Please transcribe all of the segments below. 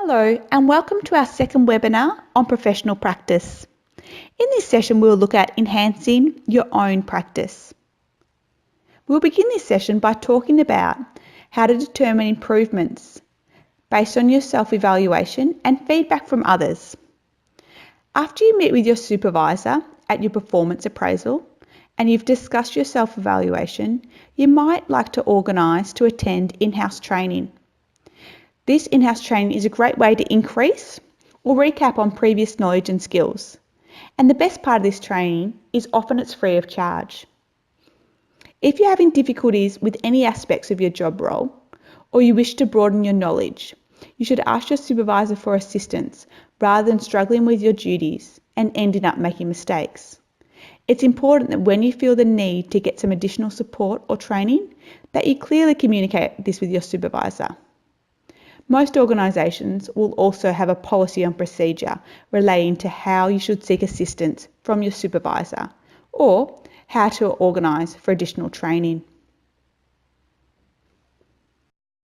Hello and welcome to our second webinar on professional practice. In this session we'll look at enhancing your own practice. We'll begin this session by talking about how to determine improvements based on your self-evaluation and feedback from others. After you meet with your supervisor at your performance appraisal and you've discussed your self-evaluation, you might like to organise to attend in-house training. This in-house training is a great way to increase or recap on previous knowledge and skills. And the best part of this training is often it's free of charge. If you're having difficulties with any aspects of your job role, or you wish to broaden your knowledge, you should ask your supervisor for assistance rather than struggling with your duties and ending up making mistakes. It's important that when you feel the need to get some additional support or training, that you clearly communicate this with your supervisor. Most organisations will also have a policy and procedure relating to how you should seek assistance from your supervisor or how to organise for additional training.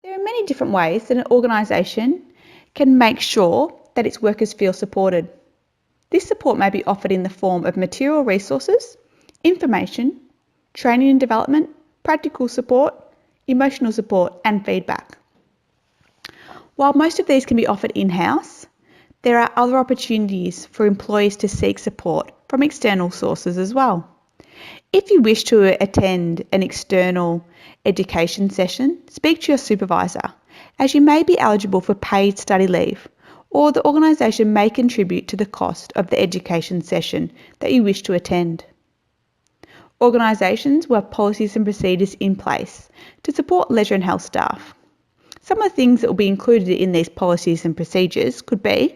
There are many different ways that an organisation can make sure that its workers feel supported. This support may be offered in the form of material resources, information, training and development, practical support, emotional support and feedback. While most of these can be offered in-house, there are other opportunities for employees to seek support from external sources as well. If you wish to attend an external education session, speak to your supervisor, as you may be eligible for paid study leave, or the organisation may contribute to the cost of the education session that you wish to attend. Organisations will have policies and procedures in place to support leisure and health staff. Some of the things that will be included in these policies and procedures could be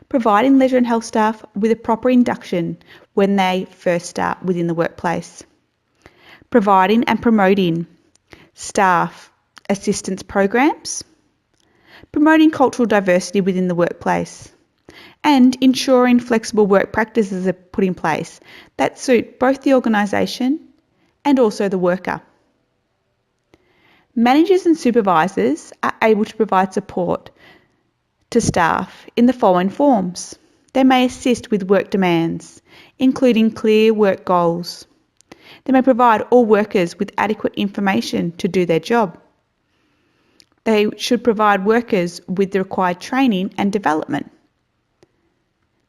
providing leisure and health staff with a proper induction when they first start within the workplace, providing and promoting staff assistance programs, promoting cultural diversity within the workplace, and ensuring flexible work practices are put in place that suit both the organisation and also the worker. Managers and supervisors are able to provide support to staff in the following forms. They may assist with work demands, including clear work goals. They may provide all workers with adequate information to do their job. They should provide workers with the required training and development.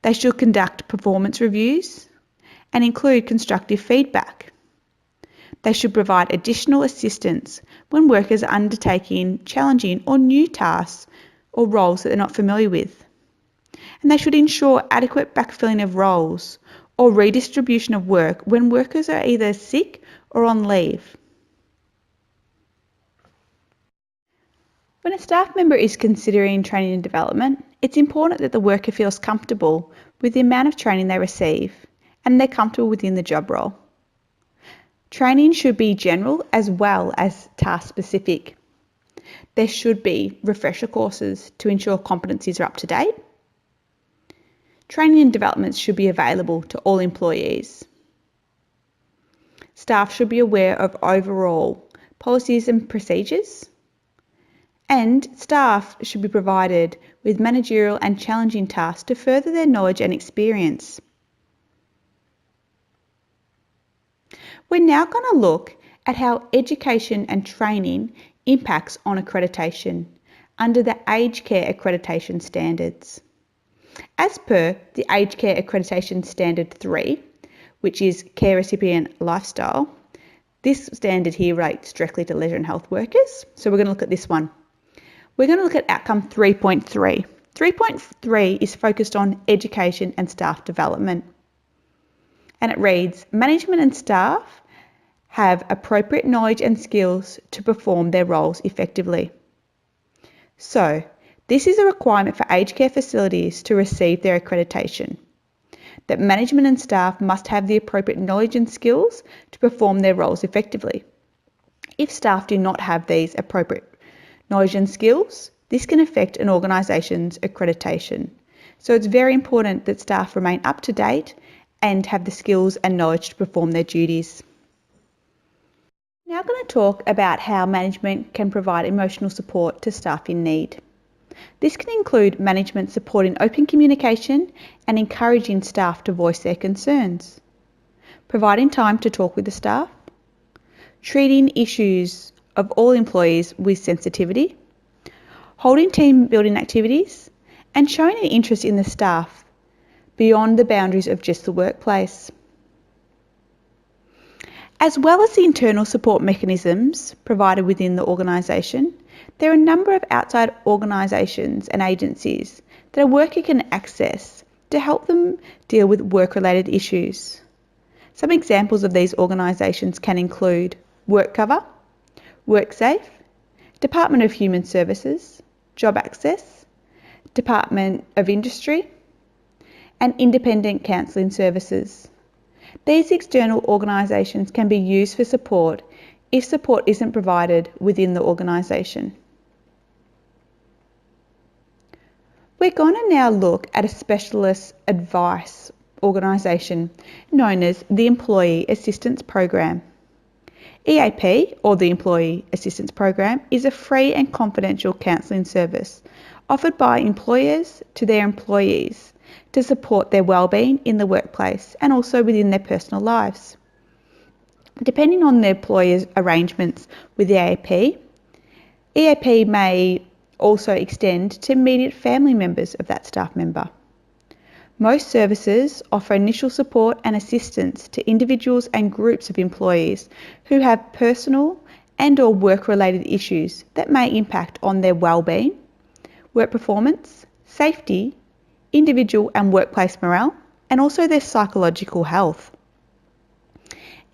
They should conduct performance reviews and include constructive feedback. They should provide additional assistance when workers are undertaking challenging or new tasks or roles that they're not familiar with. And they should ensure adequate backfilling of roles or redistribution of work when workers are either sick or on leave. When a staff member is considering training and development, it's important that the worker feels comfortable with the amount of training they receive and they're comfortable within the job role. Training should be general as well as task specific. There should be refresher courses to ensure competencies are up to date. Training and developments should be available to all employees. Staff should be aware of overall policies and procedures. And staff should be provided with managerial and challenging tasks to further their knowledge and experience. We're now going to look at how education and training impacts on accreditation under the Aged Care Accreditation Standards. As per the Aged Care Accreditation Standard 3, which is Care Recipient Lifestyle, this standard here relates directly to leisure and health workers, so we're going to look at this one. We're going to look at outcome 3.3. 3.3 is focused on education and staff development. And it reads, management and staff have appropriate knowledge and skills to perform their roles effectively. So, this is a requirement for aged care facilities to receive their accreditation, that management and staff must have the appropriate knowledge and skills to perform their roles effectively. If staff do not have these appropriate knowledge and skills, this can affect an organisation's accreditation. So it's very important that staff remain up to date and have the skills and knowledge to perform their duties. Now I'm going to talk about how management can provide emotional support to staff in need. This can include management supporting open communication and encouraging staff to voice their concerns, providing time to talk with the staff, treating issues of all employees with sensitivity, holding team building activities, and showing an interest in the staff beyond the boundaries of just the workplace. As well as the internal support mechanisms provided within the organisation, there are a number of outside organisations and agencies that a worker can access to help them deal with work-related issues. Some examples of these organisations can include WorkCover, WorkSafe, Department of Human Services, Job Access, Department of Industry, and Independent Counselling Services. These external organisations can be used for support if support isn't provided within the organisation. We're going to now look at a specialist advice organisation known as the Employee Assistance Program. EAP, or the Employee Assistance Program, is a free and confidential counselling service offered by employers to their employees to support their wellbeing in the workplace and also within their personal lives. Depending on the employer's arrangements with the EAP may also extend to immediate family members of that staff member. Most services offer initial support and assistance to individuals and groups of employees who have personal and/or work-related issues that may impact on their wellbeing, work performance, safety, individual and workplace morale, and also their psychological health.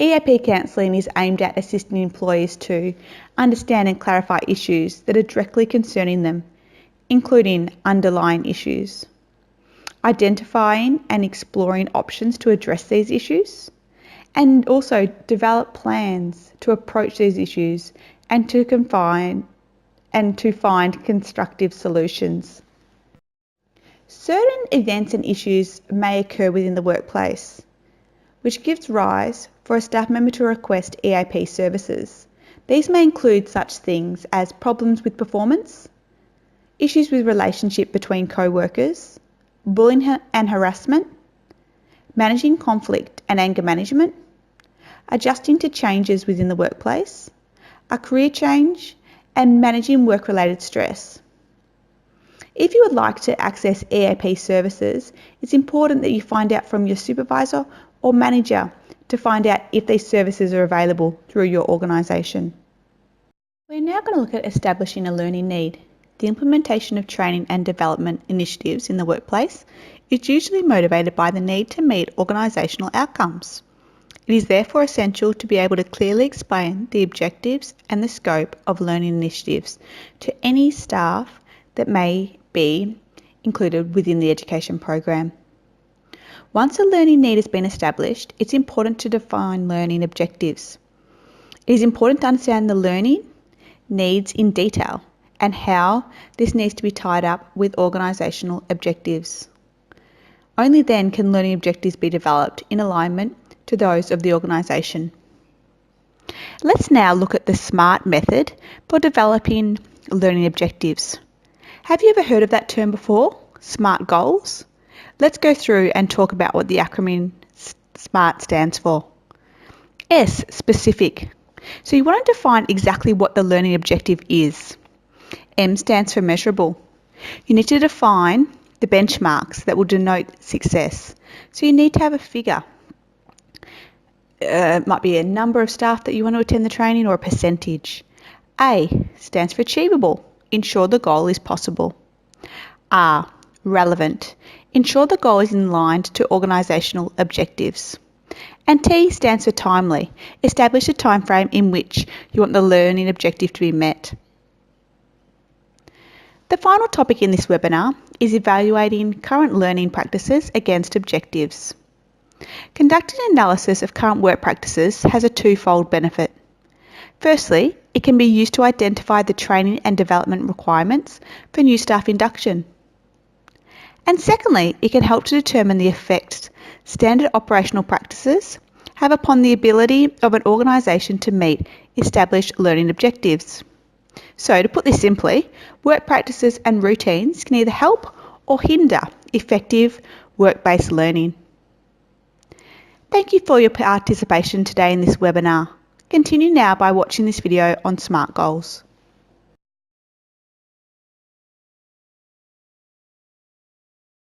EAP counselling is aimed at assisting employees to understand and clarify issues that are directly concerning them, including underlying issues, identifying and exploring options to address these issues, and also develop plans to approach these issues and to find constructive solutions. Certain events and issues may occur within the workplace, which gives rise for a staff member to request EAP services. These may include such things as problems with performance, issues with relationship between co-workers, bullying and harassment, managing conflict and anger management, adjusting to changes within the workplace, a career change, and managing work-related stress. If you would like to access EAP services, it's important that you find out from your supervisor or manager to find out if these services are available through your organisation. We're now going to look at establishing a learning need. The implementation of training and development initiatives in the workplace is usually motivated by the need to meet organisational outcomes. It is therefore essential to be able to clearly explain the objectives and the scope of learning initiatives to any staff that may be included within the education program. Once a learning need has been established, it's important to define learning objectives. It is important to understand the learning needs in detail and how this needs to be tied up with organisational objectives. Only then can learning objectives be developed in alignment to those of the organisation. Let's now look at the SMART method for developing learning objectives. Have you ever heard of that term before? SMART goals? Let's go through and talk about what the acronym SMART stands for. S, specific. So you want to define exactly what the learning objective is. M stands for measurable. You need to define the benchmarks that will denote success. So you need to have a figure. It might be a number of staff that you want to attend the training or a percentage. A stands for achievable. Ensure the goal is possible. R, relevant. Ensure the goal is in line to organisational objectives. And T stands for timely. Establish a time frame in which you want the learning objective to be met. The final topic in this webinar is evaluating current learning practices against objectives. Conducting an analysis of current work practices has a twofold benefit. Firstly, it can be used to identify the training and development requirements for new staff induction. And secondly, it can help to determine the effect standard operational practices have upon the ability of an organisation to meet established learning objectives. So to put this simply, work practices and routines can either help or hinder effective work-based learning. Thank you for your participation today in this webinar. Continue now by watching this video on SMART goals.